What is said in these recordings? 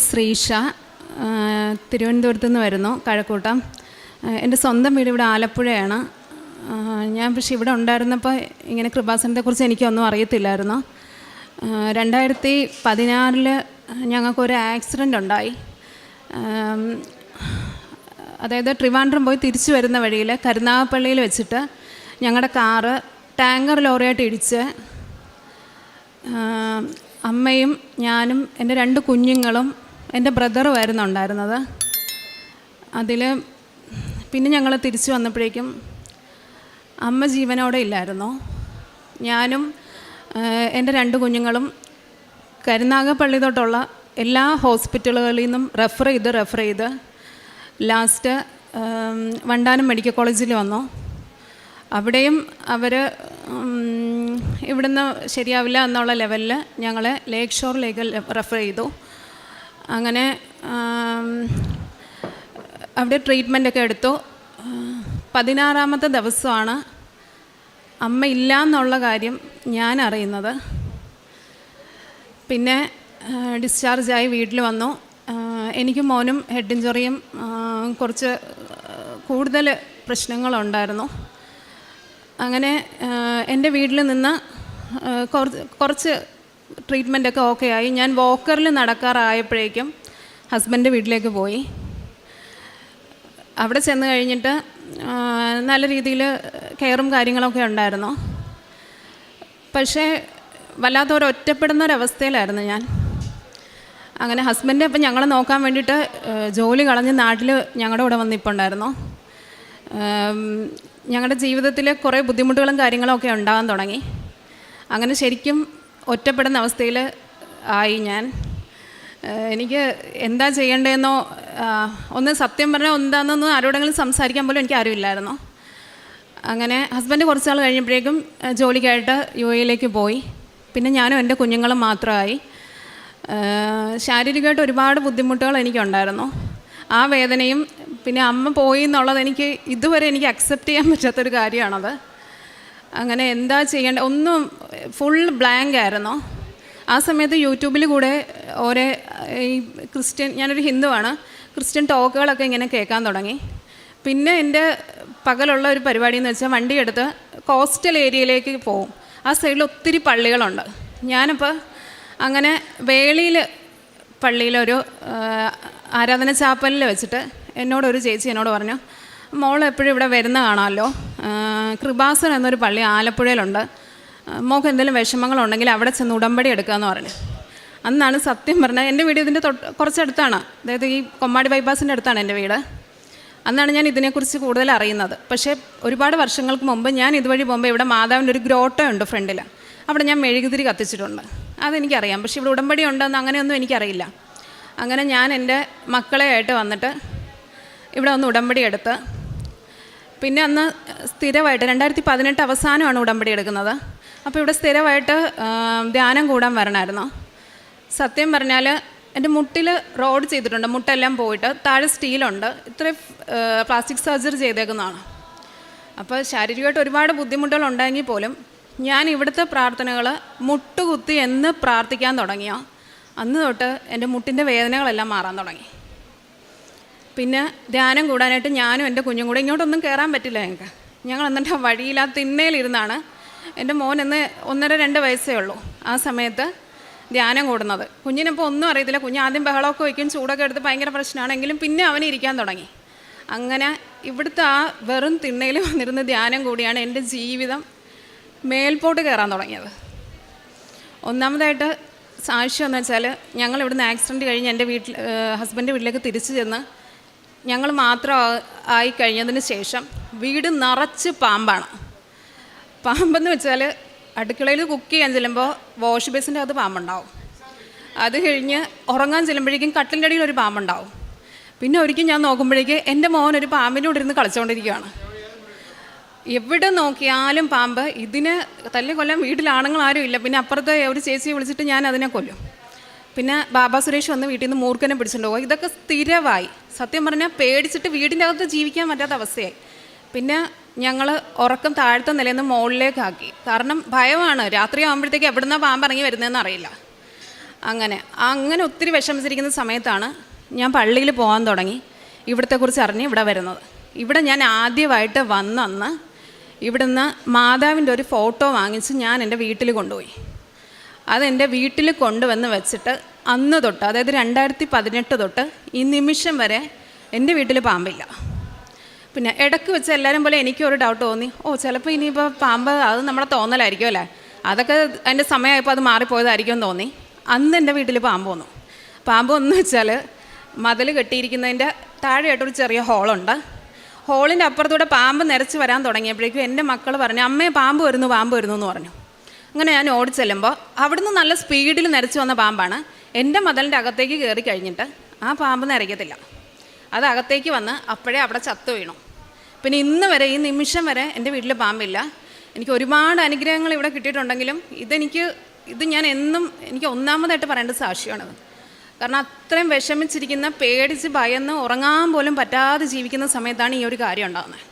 ശ്രീഷ, തിരുവനന്തപുരത്ത് നിന്ന് വരുന്നു, കഴക്കൂട്ടം. എൻ്റെ സ്വന്തം വീട് ഇവിടെ ആലപ്പുഴയാണ്. ഞാൻ പക്ഷേ ഇവിടെ ഉണ്ടായിരുന്നപ്പോൾ ഇങ്ങനെ കൃപാസനത്തെക്കുറിച്ച് എനിക്കൊന്നും അറിയത്തില്ലായിരുന്നു. 2016 ഞങ്ങൾക്കൊരു ആക്സിഡൻ്റ് ഉണ്ടായി. അതായത് ട്രിവാൻഡ്രം പോയി തിരിച്ചു വരുന്ന വഴിയിൽ കരുനാഗപ്പള്ളിയിൽ വെച്ചിട്ട് ഞങ്ങളുടെ കാറ് ടാങ്കർ ലോറിയായിട്ട് ഇടിച്ച് അമ്മയും ഞാനും എൻ്റെ 2 കുഞ്ഞുങ്ങളും എൻ്റെ ബ്രദറുമായിരുന്നു ഉണ്ടായിരുന്നത്. അതിൽ പിന്നെ ഞങ്ങൾ തിരിച്ചു വന്നപ്പോഴേക്കും അമ്മ ജീവനോടെ ഇല്ലായിരുന്നു. ഞാനും എൻ്റെ 2 കുഞ്ഞുങ്ങളും കരുനാഗപ്പള്ളി തൊട്ടുള്ള എല്ലാ ഹോസ്പിറ്റലുകളിൽ നിന്നും റെഫർ ചെയ്ത് ലാസ്റ്റ് വണ്ടാനം മെഡിക്കൽ കോളേജിൽ വന്നു. അവിടെയും അവർ ഇവിടുന്ന് ശരിയാവില്ല എന്നുള്ള ലെവലിൽ ഞങ്ങളെ ലേക്ക് ഷോറിലേക്ക് റെഫർ ചെയ്തു. അങ്ങനെ അവിടെ ട്രീറ്റ്മെൻറ്റൊക്കെ എടുത്തു. 16ാമത്തെ ദിവസമാണ് അമ്മ ഇല്ല എന്നുള്ള കാര്യം ഞാൻ അറിയുന്നത്. പിന്നെ ഡിസ്ചാർജായി വീട്ടിൽ വന്നു. എനിക്കും മോനും ഹെഡ് ഇഞ്ചുറിയും കുറച്ച് കൂടുതൽ പ്രശ്നങ്ങളുണ്ടായിരുന്നു. അങ്ങനെ എൻ്റെ വീട്ടിൽ നിന്ന് കുറച്ച് ട്രീറ്റ്മെൻറ്റൊക്കെ ഓക്കെ ആയി. ഞാൻ വോക്കറിൽ നടക്കാറായപ്പോഴേക്കും ഹസ്ബൻഡ് വീട്ടിലേക്ക് പോയി. അവിടെ ചെന്ന് കഴിഞ്ഞിട്ട് നല്ല രീതിയിൽ കെയറും കാര്യങ്ങളൊക്കെ ഉണ്ടായിരുന്നു. പക്ഷേ വല്ലാത്തൊരു ഒറ്റപ്പെടുന്നൊരവസ്ഥയിലായിരുന്നു ഞാൻ. അങ്ങനെ ഹസ്ബൻഡ് അപ്പം ഞങ്ങളെ നോക്കാൻ വേണ്ടിയിട്ട് ജോലി കളഞ്ഞ് നാട്ടിൽ ഞങ്ങളുടെ കൂടെ വന്നിട്ടുണ്ടായിരുന്നു. ഞങ്ങളുടെ ജീവിതത്തിൽ കുറേ ബുദ്ധിമുട്ടുകളും കാര്യങ്ങളൊക്കെ ഉണ്ടാകാൻ തുടങ്ങി. അങ്ങനെ ശരിക്കും ഒറ്റപ്പെടുന്ന അവസ്ഥയിൽ ആയി ഞാൻ. എനിക്ക് എന്താ ചെയ്യേണ്ടതെന്നോ ഒന്ന് സത്യം പറഞ്ഞാൽ എന്താണെന്നൊന്നും ആരോടെങ്കിലും സംസാരിക്കാൻ പോലും എനിക്ക് ആരുമില്ലായിരുന്നു. അങ്ങനെ ഹസ്ബൻഡ് കുറച്ച് നാൾ കഴിഞ്ഞപ്പോഴേക്കും ജോലിക്കായിട്ട് UAE പോയി. പിന്നെ ഞാനും എൻ്റെ കുഞ്ഞുങ്ങളും മാത്രമായി. ശാരീരികമായിട്ട് ഒരുപാട് ബുദ്ധിമുട്ടുകൾ എനിക്കുണ്ടായിരുന്നു. ആ വേദനയും പിന്നെ അമ്മ പോയി എന്നുള്ളത് ഇതുവരെ എനിക്ക് അക്സെപ്റ്റ് ചെയ്യാൻ പറ്റാത്തൊരു കാര്യമാണത്. അങ്ങനെ എന്താ ചെയ്യേണ്ടത് ഒന്നും ഫുൾ ബ്ലാങ്ക് ആയിരുന്നു. ആ സമയത്ത് യൂട്യൂബിൽ കൂടെ ഓരോ ഈ ഞാനൊരു ഹിന്ദുവാണ്, ക്രിസ്ത്യൻ ടോക്കുകളൊക്കെ ഇങ്ങനെ കേൾക്കാൻ തുടങ്ങി. പിന്നെ എൻ്റെ പകലുള്ള ഒരു പരിപാടി എന്ന് വെച്ചാൽ വണ്ടിയെടുത്ത് കോസ്റ്റൽ ഏരിയയിലേക്ക് പോകും. ആ സൈഡിൽ ഒത്തിരി പള്ളികളുണ്ട്. ഞാനിപ്പോൾ അങ്ങനെ വേളിയിൽ പള്ളിയിലൊരു ആരാധന ചാപ്പലിൽ വെച്ചിട്ട് എന്നോടൊരു ചേച്ചി എന്നോട് പറഞ്ഞു, മോൾ എപ്പോഴും ഇവിടെ വരുന്ന കാണാമല്ലോ, കൃപാസനം എന്നൊരു പള്ളി ആലപ്പുഴയിലുണ്ട്, മോൾക്ക് എന്തെങ്കിലും വിഷമങ്ങളുണ്ടെങ്കിൽ അവിടെ ചെന്ന് ഉടമ്പടി എടുക്കാമെന്ന് പറഞ്ഞു. അന്നാണ് സത്യം പറഞ്ഞാൽ എൻ്റെ വീട് ഇതിൻ്റെ കുറച്ചടുത്താണ്, അതായത് ഈ കൊമ്മാടി ബൈപ്പാസിൻ്റെ അടുത്താണ് എൻ്റെ വീട്. അന്നാണ് ഞാൻ ഇതിനെക്കുറിച്ച് കൂടുതൽ അറിയുന്നത്. പക്ഷേ ഒരുപാട് വർഷങ്ങൾക്ക് മുമ്പ് ഞാൻ ഇതുവഴി പോകുമ്പോൾ ഇവിടെ മാതാവിൻ്റെ ഒരു ഗ്രോട്ടോ ഉണ്ട് ഫ്രണ്ടിൽ. അവിടെ ഞാൻ മെഴുകുതിരി കത്തിച്ചിട്ടുണ്ട്, അതെനിക്കറിയാം. പക്ഷേ ഇവിടെ ഉടമ്പടി ഉണ്ടെന്ന് അങ്ങനെയൊന്നും എനിക്കറിയില്ല. അങ്ങനെ ഞാൻ എൻ്റെ മക്കളെ ആയിട്ട് വന്നിട്ട് ഇവിടെ ഒന്ന് ഉടമ്പടി എടുത്ത് പിന്നെ അന്ന് സ്ഥിരമായിട്ട് 2018 അവസാനമാണ് ഉടമ്പടി എടുക്കുന്നത്. അപ്പോൾ ഇവിടെ സ്ഥിരമായിട്ട് ധ്യാനം കൂടാൻ വരണമായിരുന്നു. സത്യം പറഞ്ഞാൽ എൻ്റെ മുട്ടിൽ റോഡ് ചെയ്തിട്ടുണ്ട്, മുട്ടെല്ലാം പോയിട്ട് താഴെ സ്റ്റീലുണ്ട്. ഇത്രയും പ്ലാസ്റ്റിക് സർജറി ചെയ്തേക്കുന്നതാണ്. അപ്പോൾ ശാരീരികമായിട്ട് ഒരുപാട് ബുദ്ധിമുട്ടുകൾ ഉണ്ടെങ്കിൽ പോലും ഞാൻ ഇവിടുത്തെ പ്രാർത്ഥനകൾ മുട്ടുകുത്തി എന്ന് പ്രാർത്ഥിക്കാൻ തുടങ്ങിയോ അന്ന് തൊട്ട് എൻ്റെ മുട്ടിൻ്റെ വേദനകളെല്ലാം മാറാൻ തുടങ്ങി. പിന്നെ ധ്യാനം കൂടാനായിട്ട് ഞാനും എൻ്റെ കുഞ്ഞും കൂടെ ഇങ്ങോട്ടൊന്നും കയറാൻ പറ്റില്ല ഞങ്ങൾ എന്നിട്ട് വഴിയില്ലാ തിണ്ണയിലിരുന്നാണ്. എൻ്റെ മോൻ എന്ന് 1.5-2 വയസ്സേ ഉള്ളൂ ആ സമയത്ത് ധ്യാനം കൂടുന്നത്. കുഞ്ഞിനിപ്പോൾ ഒന്നും അറിയത്തില്ല. കുഞ്ഞ് ആദ്യം ബഹളമൊക്കെ വയ്ക്കും, ചൂടൊക്കെ എടുത്ത് ഭയങ്കര പ്രശ്നമാണെങ്കിലും പിന്നെ അവന് ഇരിക്കാൻ തുടങ്ങി. അങ്ങനെ ഇവിടുത്തെ ആ വെറും തിണ്ണയിൽ വന്നിരുന്ന് ധ്യാനം കൂടിയാണ് എൻ്റെ ജീവിതം മേൽപോട്ട് കയറാൻ തുടങ്ങിയത്. ഒന്നാമതായിട്ട് സാക്ഷ്യം എന്ന് വെച്ചാൽ ഞങ്ങൾ ഇവിടുന്ന് ആക്സിഡൻറ്റ് കഴിഞ്ഞ് എൻ്റെ ഹസ്ബൻഡ് വീട്ടിലേക്ക് തിരിച്ചു ചെന്ന് ഞങ്ങൾ മാത്രം ആയി കഴിഞ്ഞതിന് ശേഷം വീട് നിറച്ച് പാമ്പാണ്. പാമ്പെന്ന് വെച്ചാൽ അടുക്കളയിൽ കുക്ക് ചെയ്യാൻ ചെല്ലുമ്പോൾ വാഷ് ബേസിൻ്റെ അകത്ത് പാമ്പുണ്ടാവും. അത് കഴിഞ്ഞ് ഉറങ്ങാൻ ചെല്ലുമ്പോഴേക്കും കട്ടിലിൻ്റെ അടിയിൽ ഒരു പാമ്പുണ്ടാവും. പിന്നെ ഒരിക്കലും ഞാൻ നോക്കുമ്പോഴേക്ക് എൻ്റെ മോൻ ഒരു പാമ്പിൻ്റെ കൂടെ ഇരുന്ന് കളിച്ചുകൊണ്ടിരിക്കുകയാണ്. എവിടെ നോക്കിയാലും പാമ്പ്. ഇതിന് തല്ലിക്കൊല്ലാൻ വീട്ടിൽ ആണുങ്ങളാരും ഇല്ല. പിന്നെ അപ്പുറത്തെ ഒരു ചേച്ചിയെ വിളിച്ചിട്ട് ഞാൻ അതിനെ കൊല്ലും. പിന്നെ ബാബാ സുരേഷ് വന്ന് വീട്ടിൽ നിന്ന് മൂർഖനെ പിടിച്ചിട്ട് പോകും. ഇതൊക്കെ സ്ഥിരമായി. സത്യം പറഞ്ഞാൽ പേടിച്ചിട്ട് വീടിൻ്റെ അകത്ത് ജീവിക്കാൻ പറ്റാത്ത അവസ്ഥയായി. പിന്നെ ഞങ്ങൾ ഉറക്കം താഴത്തെ നിലയിൽ നിന്ന് മുകളിലേക്കാക്കി. കാരണം ഭയമാണ്, രാത്രി ആകുമ്പോഴത്തേക്ക് എവിടുന്നാ പാമ്പ് ഇറങ്ങി വരുന്നതെന്ന് അറിയില്ല. അങ്ങനെ ഒത്തിരി വിഷമിച്ചിരിക്കുന്ന സമയത്താണ് ഞാൻ പള്ളിയിൽ പോകാൻ തുടങ്ങി, ഇവിടത്തെക്കുറിച്ച് അറിഞ്ഞ് ഇവിടെ വരുന്നത്. ഇവിടെ ഞാൻ ആദ്യമായിട്ട് വന്നന്ന് ഇവിടുന്ന് മാതാവിൻ്റെ ഒരു ഫോട്ടോ വാങ്ങിച്ച് ഞാൻ എൻ്റെ വീട്ടിൽ കൊണ്ടുപോയി. അതെൻ്റെ വീട്ടിൽ കൊണ്ടുവന്ന് വെച്ചിട്ട് അന്ന് തൊട്ട്, അതായത് 2018 തൊട്ട് ഈ നിമിഷം വരെ എൻ്റെ വീട്ടിൽ പാമ്പില്ല. പിന്നെ ഇടയ്ക്ക് വെച്ച് എല്ലാവരും പോലെ എനിക്കൊരു ഡൗട്ട് തോന്നി, ചിലപ്പോൾ ഇനിയിപ്പോൾ പാമ്പ് അത് നമ്മുടെ തോന്നലായിരിക്കും അല്ലേ, അതൊക്കെ അതിൻ്റെ സമയമായപ്പോൾ അത് മാറിപ്പോയതായിരിക്കുമെന്ന് തോന്നി. അന്ന് എൻ്റെ വീട്ടിൽ പാമ്പ് വന്നു. പാമ്പ് എന്ന് വെച്ചാൽ മതിൽ കെട്ടിയിരിക്കുന്നതിൻ്റെ താഴെയായിട്ടൊരു ചെറിയ ഹോളുണ്ട്. ഹോളിൻ്റെ അപ്പുറത്തൂടെ പാമ്പ് നിരച്ച് വരാൻ തുടങ്ങിയപ്പോഴേക്കും എൻ്റെ മക്കൾ പറഞ്ഞു, അമ്മേ പാമ്പ് വരുന്നു എന്ന് പറഞ്ഞു. അങ്ങനെ ഞാൻ ഓടിച്ചെല്ലുമ്പോൾ അവിടുന്ന് നല്ല സ്പീഡിൽ നിരച്ച് വന്ന പാമ്പാണ്. എൻ്റെ മതിലിൻ്റെ അകത്തേക്ക് കയറി കഴിഞ്ഞിട്ട് ആ പാമ്പ് നിരയ്ക്കത്തില്ല, അത് അകത്തേക്ക് വന്ന് അപ്പോഴേ അവിടെ ചത്തു വീണു. പിന്നെ ഇന്ന് വരെ, ഈ നിമിഷം വരെ എൻ്റെ വീട്ടിൽ പാമ്പില്ല. എനിക്ക് ഒരുപാട് അനുഗ്രഹങ്ങൾ ഇവിടെ കിട്ടിയിട്ടുണ്ടെങ്കിലും ഇത് ഞാൻ എന്നും എനിക്ക് ഒന്നാമതായിട്ട് പറയേണ്ട സാക്ഷിയാണത്. കാരണം അത്രയും വിഷമിച്ചിരിക്കുന്ന, പേടിച്ച് ഭയന്ന് ഉറങ്ങാൻ പോലും പറ്റാതെ ജീവിക്കുന്ന സമയത്താണ് ഈ ഒരു കാര്യം ഉണ്ടാകുന്നത്.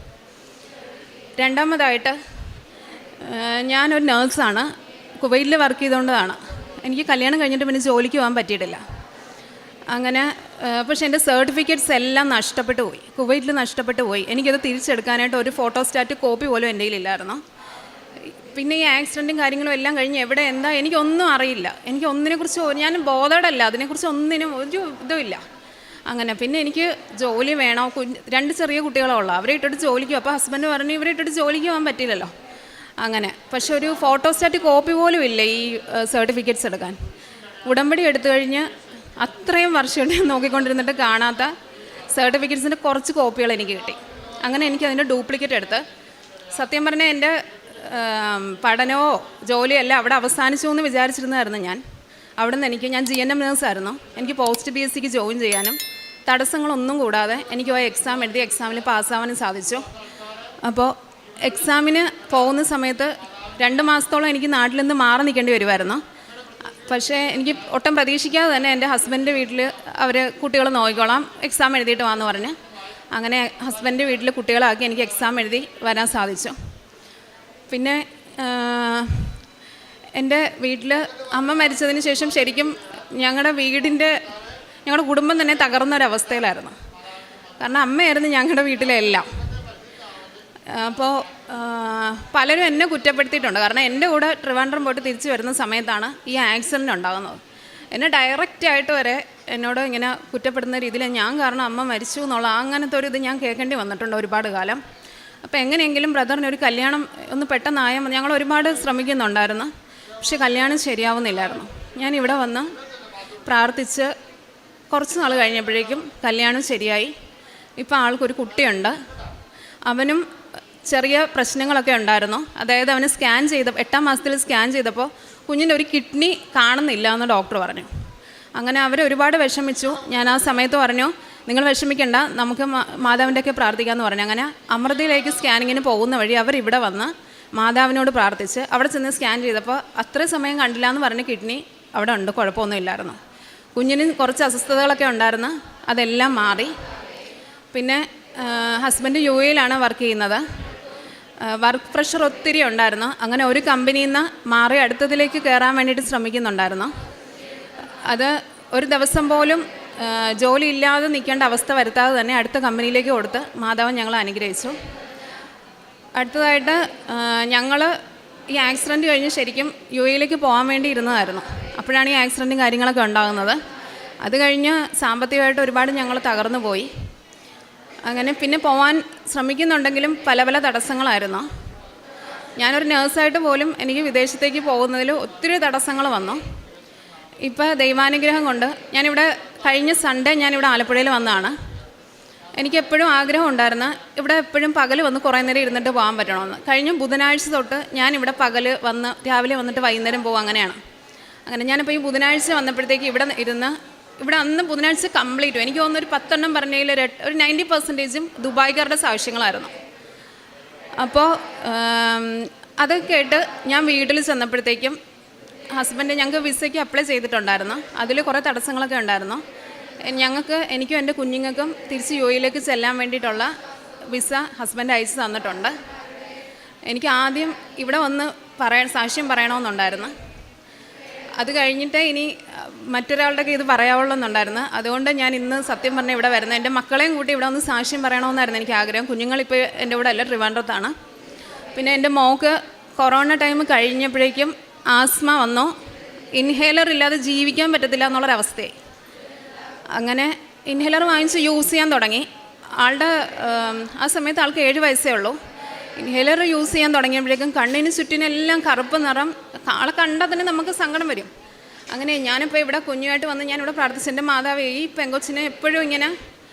രണ്ടാമതായിട്ട് ഞാനൊരു നേഴ്സാണ്, കുവൈറ്റിൽ വർക്ക് ചെയ്തുകൊണ്ടതാണ്. എനിക്ക് കല്യാണം കഴിഞ്ഞിട്ട് പിന്നെ ജോലിക്ക് പോകാൻ പറ്റിയിട്ടില്ല. അങ്ങനെ പക്ഷേ എൻ്റെ സർട്ടിഫിക്കറ്റ്സ് എല്ലാം നഷ്ടപ്പെട്ടു പോയി, കുവൈറ്റിൽ നഷ്ടപ്പെട്ടു പോയി. എനിക്കത് തിരിച്ചെടുക്കാനായിട്ട് ഒരു ഫോട്ടോസ്റ്റാറ്റ് കോപ്പി പോലും എൻ്റെ കയ്യിലില്ലായിരുന്നു. പിന്നെ ഈ ആക്സിഡൻറ്റും കാര്യങ്ങളും എല്ലാം കഴിഞ്ഞ് എവിടെ എന്താ എനിക്കൊന്നും അറിയില്ല. എനിക്ക് ഒന്നിനെക്കുറിച്ച് ഞാൻ ബോധേഡല്ല, അതിനെക്കുറിച്ച് ഒന്നിനും ഒരു ഇതുമില്ല. അങ്ങനെ പിന്നെ എനിക്ക് ജോലി വേണോ, 2 ചെറിയ കുട്ടികളേ ഉള്ളൂ, അവരെ ഇട്ടിട്ട് ജോലിക്ക്. അപ്പോൾ ഹസ്ബൻഡ് പറഞ്ഞു ഇവരെ ഇട്ടിട്ട് ജോലിക്ക് പോകാൻ പറ്റില്ലല്ലോ. അങ്ങനെ പക്ഷെ ഒരു ഫോട്ടോസ്റ്റാറ്റ് കോപ്പി പോലും ഇല്ല ഈ സർട്ടിഫിക്കറ്റ്സ് എടുക്കാൻ. ഉടമ്പടി എടുത്തു കഴിഞ്ഞ് അത്രയും വർഷം നോക്കിക്കൊണ്ടിരുന്നിട്ട് കാണാത്ത സർട്ടിഫിക്കറ്റ്സിൻ്റെ കുറച്ച് കോപ്പികൾ എനിക്ക് കിട്ടി. അങ്ങനെ എനിക്ക് അതിൻ്റെ ഡ്യൂപ്ലിക്കേറ്റ് എടുത്ത്, സത്യം പറഞ്ഞാൽ എൻ്റെ പഠനമോ ജോലിയോ എല്ലാം അവിടെ അവസാനിച്ചു എന്ന് വിചാരിച്ചിരുന്നതായിരുന്നു ഞാൻ. അവിടെ നിന്ന് ഞാൻ GNM നേഴ്സായിരുന്നു. എനിക്ക് പോസ്റ്റ് PSCക്ക് ജോയിൻ ചെയ്യാനും തടസ്സങ്ങളൊന്നും കൂടാതെ എനിക്ക് എക്സാം എഴുതി എക്സാമിൽ പാസ്സാവാനും സാധിച്ചു. അപ്പോൾ എക്സാമിന് പോകുന്ന സമയത്ത് 2 മാസത്തോളം എനിക്ക് നാട്ടിൽ നിന്ന് മാറി നിൽക്കേണ്ടി വരുമായിരുന്നു. പക്ഷേ എനിക്ക് ഒട്ടും പ്രതീക്ഷിക്കാതെ തന്നെ എൻ്റെ ഹസ്ബൻഡിൻ്റെ വീട്ടിൽ അവർ കുട്ടികൾ നോക്കിക്കോളാം, എക്സാം എഴുതിയിട്ട് വാന്ന് പറഞ്ഞ് അങ്ങനെ ഹസ്ബൻഡിൻ്റെ വീട്ടിൽ കുട്ടികളാക്കി എനിക്ക് എക്സാം എഴുതി വരാൻ സാധിച്ചു. പിന്നെ എൻ്റെ വീട്ടിൽ അമ്മ മരിച്ചതിന് ശേഷം ശരിക്കും ഞങ്ങളുടെ കുടുംബം തന്നെ തകർന്നൊരവസ്ഥയിലായിരുന്നു. കാരണം അമ്മയായിരുന്നു ഞങ്ങളുടെ വീട്ടിലെ എല്ലാം. അപ്പോൾ പലരും എന്നെ കുറ്റപ്പെടുത്തിയിട്ടുണ്ട്. കാരണം എൻ്റെ കൂടെ ട്രിവാൻഡ്രം പോയിട്ട് തിരിച്ച് വരുന്ന സമയത്താണ് ഈ ആക്സിഡൻ്റ് ഉണ്ടാകുന്നത്. എന്നെ ഡയറക്റ്റായിട്ട് വരെ എന്നോട് ഇങ്ങനെ കുറ്റപ്പെടുന്ന രീതിയിൽ ഞാൻ കാരണം അമ്മ മരിച്ചു എന്നുള്ള അങ്ങനത്തെ ഒരു ഇത് ഞാൻ കേൾക്കേണ്ടി വന്നിട്ടുണ്ട് ഒരുപാട് കാലം. അപ്പോൾ എങ്ങനെയെങ്കിലും ബ്രദറിന് ഒരു കല്യാണം ഒന്ന് പെട്ടെന്നായാൽ മതി. ഞങ്ങൾ ഒരുപാട് ശ്രമിക്കുന്നുണ്ടായിരുന്നു, പക്ഷേ കല്യാണം ശരിയാവുന്നില്ലായിരുന്നു. ഞാൻ ഇവിടെ വന്ന് പ്രാർത്ഥിച്ച് കുറച്ച് നാൾ കഴിഞ്ഞപ്പോഴേക്കും കല്യാണം ശരിയായി. ഇപ്പോൾ ആൾക്കൊരു കുട്ടിയുണ്ട്. അവനും ചെറിയ പ്രശ്നങ്ങളൊക്കെ ഉണ്ടായിരുന്നു. അതായത് അവന് 8-ാം മാസത്തിൽ സ്കാൻ ചെയ്തപ്പോൾ കുഞ്ഞിൻ്റെ ഒരു കിഡ്നി കാണുന്നില്ല എന്ന് ഡോക്ടർ പറഞ്ഞു. അങ്ങനെ അവർ ഒരുപാട് വിഷമിച്ചു. ഞാൻ ആ സമയത്ത് പറഞ്ഞു, നിങ്ങൾ വിഷമിക്കേണ്ട, നമുക്ക് മാതാവിൻ്റെയൊക്കെ പ്രാർത്ഥിക്കാമെന്ന് പറഞ്ഞു. അങ്ങനെ അമൃതയിലേക്ക് സ്കാനിങ്ങിന് പോകുന്ന വഴി അവർ ഇവിടെ വന്ന് മാതാവിനോട് പ്രാർത്ഥിച്ച് അവിടെ ചെന്ന് സ്കാൻ ചെയ്തപ്പോൾ അത്രയും സമയം കണ്ടില്ല എന്ന് പറഞ്ഞ് കിഡ്നി അവിടെ ഉണ്ട്, കുഴപ്പമൊന്നുമില്ലായിരുന്നു. കുഞ്ഞിന് കുറച്ച് അസ്വസ്ഥതകളൊക്കെ ഉണ്ടായിരുന്നു, അതെല്ലാം മാറി. പിന്നെ ഹസ്ബൻഡ് UAE-യിലാണ് വർക്ക് ചെയ്യുന്നത്. വർക്ക് പ്രഷർ ഒത്തിരി ഉണ്ടായിരുന്നു. അങ്ങനെ ഒരു കമ്പനിയിൽ നിന്ന് മാറി അടുത്തതിലേക്ക് കയറാൻ വേണ്ടിയിട്ട് ശ്രമിക്കുന്നുണ്ടായിരുന്നു. അത് ഒരു ദിവസം പോലും ജോലി ഇല്ലാതെ നിൽക്കേണ്ട അവസ്ഥ വരുത്താതെ തന്നെ അടുത്ത കമ്പനിയിലേക്ക് കൊടുത്ത് മാതാവൻ ഞങ്ങളെ അനുഗ്രഹിച്ചു. അടുത്തതായിട്ട് ഞങ്ങൾ ഈ ആക്സിഡൻറ്റ് കഴിഞ്ഞ് ശരിക്കും UAE-യിലേക്ക് പോകാൻ വേണ്ടി ഇരുന്നതായിരുന്നു. അപ്പോഴാണ് ഈ ആക്സിഡൻറ്റും കാര്യങ്ങളൊക്കെ ഉണ്ടാകുന്നത്. അത് കഴിഞ്ഞ് സാമ്പത്തികമായിട്ട് ഒരുപാട് ഞങ്ങൾ തകർന്നു പോയി. അങ്ങനെ പിന്നെ പോകാൻ ശ്രമിക്കുന്നുണ്ടെങ്കിലും പല തടസ്സങ്ങളായിരുന്നു. ഞാനൊരു നേഴ്സായിട്ട് പോലും എനിക്ക് വിദേശത്തേക്ക് പോകുന്നതിൽ ഒത്തിരി തടസ്സങ്ങൾ വന്നു. ഇപ്പോൾ ദൈവാനുഗ്രഹം കൊണ്ട് ഞാനിവിടെ കഴിഞ്ഞ സൺഡേ ഞാനിവിടെ ആലപ്പുഴയിൽ വന്നതാണ്. എനിക്കെപ്പോഴും ആഗ്രഹം ഉണ്ടായിരുന്നു ഇവിടെ എപ്പോഴും പകൽ വന്ന് കുറേ നേരം ഇരുന്നിട്ട് പോകാൻ പറ്റണമെന്ന്. കഴിഞ്ഞ ബുധനാഴ്ച തൊട്ട് ഞാനിവിടെ പകൽ വന്ന് രാവിലെ വന്നിട്ട് വൈകുന്നേരം പോകും, അങ്ങനെയാണ്. അങ്ങനെ ഞാനിപ്പോൾ ഈ ബുധനാഴ്ച വന്നപ്പോഴത്തേക്ക് ഇവിടെ അന്ന് ബുധനാഴ്ച കംപ്ലീറ്റും എനിക്ക് തോന്നുന്നു ഒരു 10 എണ്ണം പറഞ്ഞതിൽ ഒരു 90% ദുബായ്ക്കാരുടെ സാക്ഷ്യങ്ങളായിരുന്നു. അപ്പോൾ അത് കേട്ട് ഞാൻ വീട്ടിൽ ചെന്നപ്പോഴത്തേക്കും ഹസ്ബൻഡ് ഞങ്ങൾക്ക് വിസയ്ക്ക് അപ്ലൈ ചെയ്തിട്ടുണ്ടായിരുന്നു. അതിൽ കുറേ തടസ്സങ്ങളൊക്കെ ഉണ്ടായിരുന്നു. എനിക്കും എൻ്റെ കുഞ്ഞുങ്ങൾക്കും തിരിച്ച് UAE-യിലേക്ക് ചെല്ലാൻ വേണ്ടിയിട്ടുള്ള വിസ ഹസ്ബൻഡ് അയച്ചു തന്നിട്ടുണ്ട്. എനിക്ക് ആദ്യം ഇവിടെ വന്ന് സാക്ഷ്യം പറയണമെന്നുണ്ടായിരുന്നു. അത് കഴിഞ്ഞിട്ട് ഇനി മറ്റൊരാളുടെ ഇത് പറയാവുള്ളെന്നുണ്ടായിരുന്നു. അതുകൊണ്ട് ഞാൻ ഇന്ന് സത്യം പറഞ്ഞാൽ ഇവിടെ വരുന്നത്. എൻ്റെ മക്കളെയും കൂട്ടി ഇവിടെ ഒന്ന് സാക്ഷ്യം പറയണമെന്നായിരുന്നു എനിക്ക് ആഗ്രഹം. കുഞ്ഞുങ്ങളിപ്പോൾ എൻ്റെ കൂടെ അല്ല, ട്രിവാൻഡ്രത്താണ്. പിന്നെ എൻ്റെ മോൾക്ക് കൊറോണ ടൈം കഴിഞ്ഞപ്പോഴേക്കും ആസ്മ വന്നു. ഇൻഹേലർ ഇല്ലാതെ ജീവിക്കാൻ പറ്റത്തില്ല എന്നുള്ളൊരവസ്ഥയായി. അങ്ങനെ ഇൻഹേലർ വാങ്ങിച്ച് യൂസ് ചെയ്യാൻ തുടങ്ങി. ആളുടെ ആ സമയത്ത് ആൾക്ക് 7 വയസ്സേ ഉള്ളൂ. ഇൻഹേലർ യൂസ് ചെയ്യാൻ തുടങ്ങിയപ്പോഴേക്കും കണ്ണിന് ചുറ്റിനെല്ലാം കറുപ്പ് നിറം. ആളെ കണ്ടാൽ തന്നെ നമുക്ക് സങ്കടം വരും. അങ്ങനെ ഞാനിപ്പോൾ ഇവിടെ കുഞ്ഞുമായിട്ട് വന്ന് ഞാനിവിടെ പ്രാർത്ഥിച്ചു, എൻ്റെ മാതാവേ, ഈ പെങ്കൊച്ചിനെ എപ്പോഴും ഇങ്ങനെ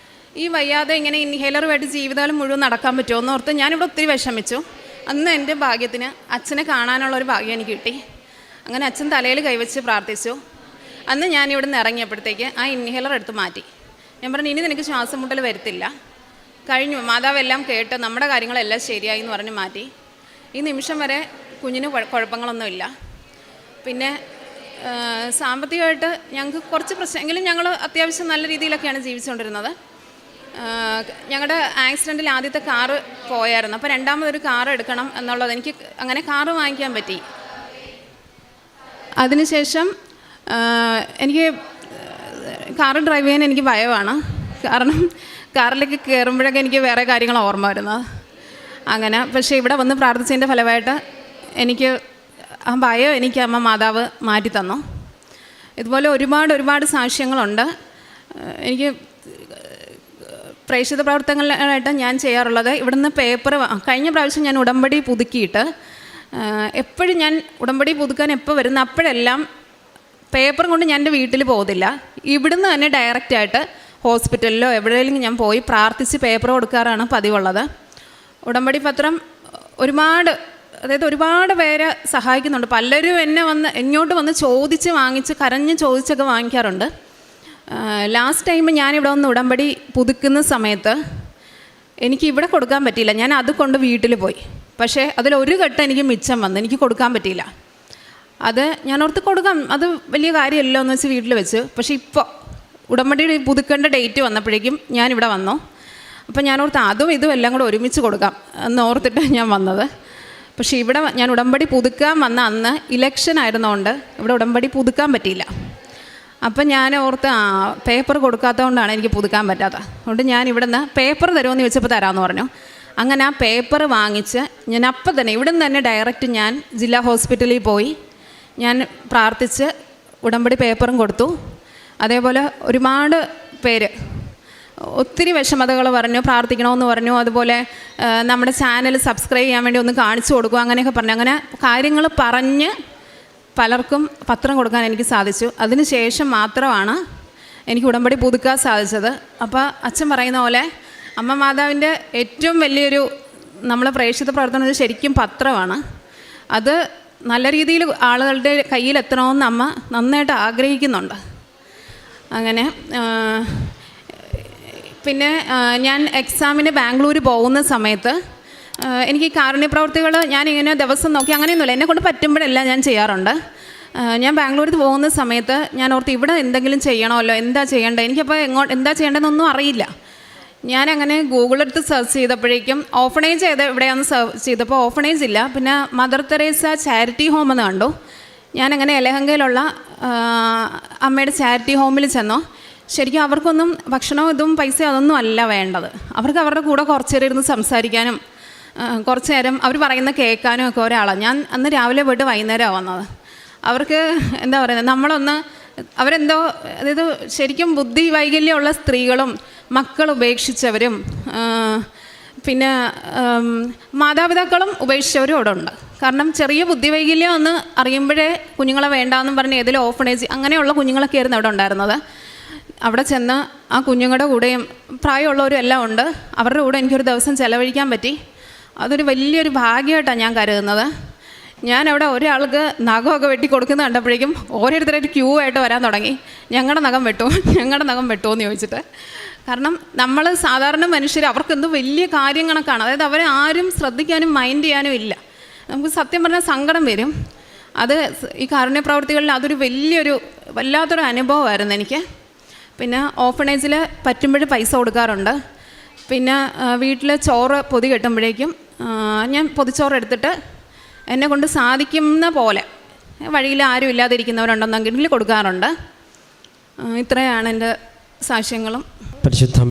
ഈ വയ്യാതെ ഇങ്ങനെ ഇൻഹേലറുമായിട്ട് ജീവിതകാലം മുഴുവൻ നടക്കാൻ പറ്റുമോ എന്ന് ഓർത്ത് ഞാനിവിടെ ഒത്തിരി വിഷമിച്ചു. അന്ന് എൻ്റെ ഭാഗ്യത്തിന് അച്ഛനെ കാണാനുള്ളൊരു ഭാഗ്യം എനിക്ക് കിട്ടി. അങ്ങനെ അച്ഛൻ തലയിൽ കൈവച്ച് പ്രാർത്ഥിച്ചു. അന്ന് ഞാനിവിടെ നിന്ന് ഇറങ്ങിയപ്പോഴത്തേക്ക് ആ ഇൻഹേലർ എടുത്ത് മാറ്റി. ഞാൻ പറഞ്ഞു, ഇനി നിനക്ക് ശ്വാസം മുട്ടൽ വരത്തില്ല, കഴിഞ്ഞു, മാതാവെല്ലാം കേട്ട് നമ്മുടെ കാര്യങ്ങളെല്ലാം ശരിയായി എന്ന് പറഞ്ഞ് മാറ്റി. ഈ നിമിഷം വരെ കുഞ്ഞിന് കുഴപ്പങ്ങളൊന്നുമില്ല. പിന്നെ സാമ്പത്തികമായിട്ട് ഞങ്ങൾക്ക് കുറച്ച് പ്രശ്നമെങ്കിലും ഞങ്ങൾ അത്യാവശ്യം നല്ല രീതിയിലൊക്കെയാണ് ജീവിച്ചുകൊണ്ടിരുന്നത്. ഞങ്ങളുടെ ആക്സിഡൻറ്റിൽ ആദ്യത്തെ കാറ് പോയായിരുന്നു. അപ്പോൾ രണ്ടാമതൊരു കാർ എടുക്കണം എന്നുള്ളത്, എനിക്ക് അങ്ങനെ കാറ് വാങ്ങിക്കാൻ പറ്റി. അതിനുശേഷം എനിക്ക് കാറ് ഡ്രൈവ് ചെയ്യാൻ എനിക്ക് ഭയമാണ്. കാരണം കാറിലേക്ക് കയറുമ്പോഴൊക്കെ എനിക്ക് വേറെ കാര്യങ്ങൾ ഓർമ്മ വരുന്നത്. അങ്ങനെ പക്ഷേ ഇവിടെ വന്ന് പ്രാർത്ഥിച്ചതിൻ്റെ ഫലമായിട്ട് എനിക്ക് ആ ഭയം എനിക്ക് അമ്മ മാതാവ് മാറ്റിത്തന്നു. ഇതുപോലെ ഒരുപാട് സാക്ഷ്യങ്ങളുണ്ട്. എനിക്ക് പ്രേക്ഷിത പ്രവർത്തനങ്ങളായിട്ട് ഞാൻ ചെയ്യാറുള്ളത്, ഇവിടുന്ന് പേപ്പർ കഴിഞ്ഞ പ്രാവശ്യം ഞാൻ ഉടമ്പടി പുതുക്കിയിട്ട് എപ്പോഴും ഞാൻ ഉടമ്പടി പുതുക്കാൻ എപ്പോൾ വരുന്ന അപ്പോഴെല്ലാം പേപ്പർ കൊണ്ട് ഞാൻ എൻ്റെ വീട്ടിൽ പോകത്തില്ല. ഇവിടുന്ന് തന്നെ ഡയറക്റ്റായിട്ട് ഹോസ്പിറ്റലിലോ എവിടെയെങ്കിലും ഞാൻ പോയി പ്രാർത്ഥിച്ച് പേപ്പർ കൊടുക്കാറാണ് പതിവുള്ളത്. ഉടമ്പടി പത്രം ഒരുപാട് പേരെ സഹായിക്കുന്നുണ്ട്. പലരും ഇങ്ങോട്ട് വന്ന് ചോദിച്ച് വാങ്ങിച്ച് കരഞ്ഞ് ചോദിച്ചൊക്കെ വാങ്ങിക്കാറുണ്ട്. ലാസ്റ്റ് ടൈം ഞാനിവിടെ വന്ന് ഉടമ്പടി പുതുക്കുന്ന സമയത്ത് എനിക്ക് ഇവിടെ കൊടുക്കാൻ പറ്റിയില്ല. ഞാൻ അത് കൊണ്ട് വീട്ടിൽ പോയി. പക്ഷേ അതിലൊരു ഘട്ടം എനിക്ക് മിച്ചം വന്ന് എനിക്ക് കൊടുക്കാൻ പറ്റിയില്ല. അത് ഞാൻ ഓർത്ത് കൊടുക്കാം, അത് വലിയ കാര്യമല്ലോ എന്ന് വെച്ച് വീട്ടിൽ വെച്ച്. പക്ഷേ ഇപ്പോൾ ഉടമ്പടി പുതുക്കേണ്ട ഡേറ്റ് വന്നപ്പോഴേക്കും ഞാനിവിടെ വന്നു. അപ്പോൾ ഞാൻ ഓർത്ത് അതും ഇതും എല്ലാം കൂടെ ഒരുമിച്ച് കൊടുക്കാം എന്ന് ഓർത്തിട്ട് ഞാൻ വന്നത്. പക്ഷേ ഇവിടെ ഞാൻ ഉടമ്പടി പുതുക്കാൻ വന്ന അന്ന് ഇലക്ഷൻ ആയിരുന്നതുകൊണ്ട് ഇവിടെ ഉടമ്പടി പുതുക്കാൻ പറ്റിയില്ല. അപ്പം ഞാൻ ഓർത്ത് പേപ്പർ കൊടുക്കാത്തതുകൊണ്ടാണ് എനിക്ക് പുതുക്കാൻ പറ്റാത്തത്. അതുകൊണ്ട് ഞാൻ ഇവിടെ നിന്ന് പേപ്പർ തരുമെന്ന് ചോദിച്ചപ്പോൾ തരാമെന്ന് പറഞ്ഞു. അങ്ങനെ ആ പേപ്പർ വാങ്ങിച്ച് ഞാൻ അപ്പം തന്നെ ഇവിടെ നിന്ന് തന്നെ ഡയറക്റ്റ് ഞാൻ ജില്ലാ ഹോസ്പിറ്റലിൽ പോയി ഞാൻ പ്രാർത്ഥിച്ച് ഉടമ്പടി പേപ്പറും കൊടുത്തു. അതേപോലെ ഒരുപാട് പേര് ഒത്തിരി വിഷമതകൾ പറഞ്ഞു, പ്രാർത്ഥിക്കണമെന്ന് പറഞ്ഞു. അതുപോലെ നമ്മുടെ ചാനൽ സബ്സ്ക്രൈബ് ചെയ്യാൻ വേണ്ടി ഒന്ന് കാണിച്ചു കൊടുക്കും, അങ്ങനെയൊക്കെ പറഞ്ഞു. അങ്ങനെ കാര്യങ്ങൾ പറഞ്ഞ് പലർക്കും പത്രം കൊടുക്കാൻ എനിക്ക് സാധിച്ചു. അതിന് ശേഷം മാത്രമാണ് എനിക്ക് ഉടമ്പടി പുതുക്കാൻ സാധിച്ചത്. അപ്പോൾ അച്ഛൻ പറയുന്ന പോലെ അമ്മ മാതാവിൻ്റെ ഏറ്റവും വലിയൊരു നമ്മളെ പ്രേക്ഷിത പ്രവർത്തനം ശരിക്കും പത്രമാണ്. അത് നല്ല രീതിയിൽ ആളുകളുടെ കയ്യിലെത്തണമെന്ന് അമ്മ നന്നായിട്ട് ആഗ്രഹിക്കുന്നുണ്ട്. അങ്ങനെ പിന്നെ ഞാൻ എക്സാമിന് ബാംഗ്ലൂർ പോകുന്ന സമയത്ത് എനിക്ക് ഈ കാരുണ്യ പ്രവർത്തികൾ ഞാനിങ്ങനെ ദിവസം നോക്കി അങ്ങനെയൊന്നുമില്ല, എന്നെക്കൊണ്ട് പറ്റുമ്പോഴെല്ലാം ഞാൻ ചെയ്യാറുണ്ട്. ഞാൻ ബാംഗ്ലൂരിൽ പോകുന്ന സമയത്ത് ഞാൻ ഓർത്ത് ഇവിടെ എന്തെങ്കിലും ചെയ്യണമല്ലോ, എന്താ ചെയ്യേണ്ടത്, എനിക്കപ്പോൾ എന്താ ചെയ്യേണ്ടതെന്നൊന്നും അറിയില്ല. ഞാനങ്ങനെ ഗൂഗിളെടുത്ത് സെർച്ച് ചെയ്തപ്പോഴേക്കും ഓഫണേജ് എവിടെയാണെന്ന് സെർച്ച് ചെയ്തപ്പോൾ ഓഫണേജ് ഇല്ല. പിന്നെ മദർ തെരേസ ചാരിറ്റി ഹോം എന്ന് കണ്ടു. ഞാനങ്ങനെ എലഹങ്കയിലുള്ള അമ്മയുടെ ചാരിറ്റി ഹോമിൽ ചെന്നു. ശരിക്കും അവർക്കൊന്നും ഭക്ഷണവും ഇതും പൈസ അതൊന്നും അല്ല വേണ്ടത്. അവർക്ക് അവരുടെ കൂടെ കുറച്ച് നേരം ഇരുന്ന് സംസാരിക്കാനും കുറച്ച് നേരം അവർ പറയുന്ന കേൾക്കാനും ഒക്കെ ഒരാളാണ്. ഞാൻ അന്ന് രാവിലെ പോയിട്ട് വൈകുന്നേരമാണ് വന്നത്. അവർക്ക് എന്താ പറയുന്നത്, അവരെന്തോ അതായത് ശരിക്കും ബുദ്ധി വൈകല്യമുള്ള സ്ത്രീകളും മക്കൾ ഉപേക്ഷിച്ചവരും പിന്നെ മാതാപിതാക്കളും ഉപേക്ഷിച്ചവരും അവിടെ ഉണ്ട്. കാരണം ചെറിയ ബുദ്ധി വൈകല്യം ഒന്ന് അറിയുമ്പോഴേ കുഞ്ഞുങ്ങളെ വേണ്ടാന്നും പറഞ്ഞ് ഏതെങ്കിലും ഓഫണേജ് അങ്ങനെയുള്ള കുഞ്ഞുങ്ങളൊക്കെ ആയിരുന്നു അവിടെ ഉണ്ടായിരുന്നത്. അവിടെ ചെന്ന് ആ കുഞ്ഞുങ്ങളുടെ കൂടെയും പ്രായമുള്ളവരും എല്ലാം ഉണ്ട്, അവരുടെ കൂടെ എനിക്കൊരു ദിവസം ചിലവഴിക്കാൻ പറ്റി. അതൊരു വലിയൊരു ഭാഗ്യമായിട്ടാണ് ഞാൻ കരുതുന്നത്. ഞാനവിടെ ഒരാൾക്ക് നഖമൊക്കെ വെട്ടി കൊടുക്കുന്ന കണ്ടപ്പോഴേക്കും ഓരോരുത്തരായിട്ട് ക്യൂ ആയിട്ട് വരാൻ തുടങ്ങി. ഞങ്ങളുടെ നഖം വെട്ടുമോ എന്ന് ചോദിച്ചിട്ട്. കാരണം നമ്മൾ സാധാരണ മനുഷ്യർ അവർക്കെന്തോ വലിയ കാര്യം കണക്കാണ്. അതായത് അവരെ ആരും ശ്രദ്ധിക്കാനും മൈൻഡ് ചെയ്യാനും ഇല്ല. നമുക്ക് സത്യം പറഞ്ഞാൽ സങ്കടം വരും. അത് ഈ കാരുണ്യ പ്രവർത്തികളിൽ അതൊരു വല്ലാത്തൊരു അനുഭവമായിരുന്നു എനിക്ക്. പിന്നെ ഓഫണേജിൽ പറ്റുമ്പോൾ പൈസ കൊടുക്കാറുണ്ട്. പിന്നെ വീട്ടിൽ ചോറ് പൊതി കെട്ടുമ്പോഴേക്കും ഞാൻ പൊതിച്ചോറ് എടുത്തിട്ട് എന്നെ കൊണ്ട് സാധിക്കുന്ന പോലെ വഴിയിൽ ആരും ഇല്ലാതിരിക്കുന്നവരുണ്ടെന്നെങ്കിൽ കൊടുക്കാറുണ്ട്. ഇത്രയാണ് എൻ്റെ സാക്ഷ്യങ്ങളും. പരിശുദ്ധ